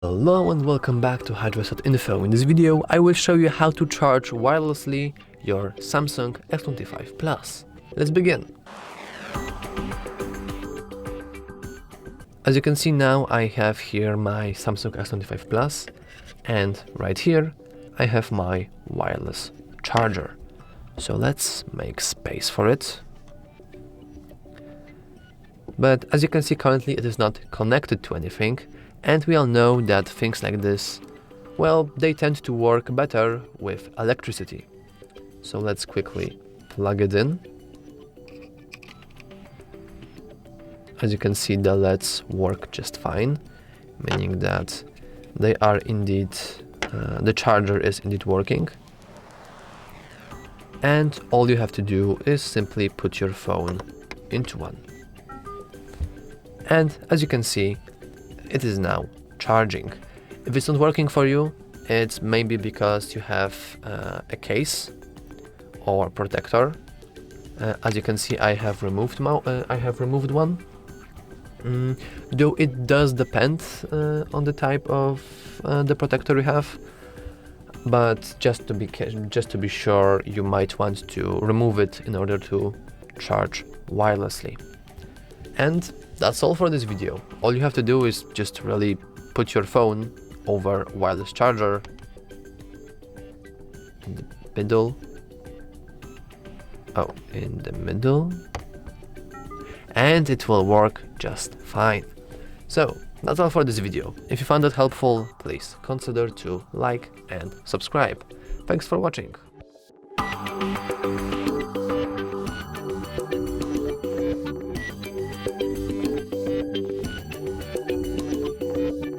Hello and welcome back to HardReset.Info. In this video I will show you how to charge wirelessly your Samsung S25 Plus. Let's begin. As you can see now, I have here my Samsung S25 Plus, and right here I have my wireless charger. So let's make space for it. But as you can see, currently it is not connected to anything, and we all know that things like this, well, they tend to work better with electricity. So let's quickly plug it in. As you can see, the LEDs work just fine, meaning that they are indeed, the charger is indeed working. And all you have to do is simply put your phone into one. And as you can see, it is now charging. If it's not working for you, it's maybe because you have a case or protector. As you can see, I have removed one. Though it does depend on the type of the protector you have, but just to be sure, you might want to remove it in order to charge wirelessly. And that's all for this video. All you have to do is just really put your phone over wireless charger in the middle. Oh, in the middle. And it will work just fine. So that's all for this video. If you found it helpful, please consider to like and subscribe. Thanks for watching.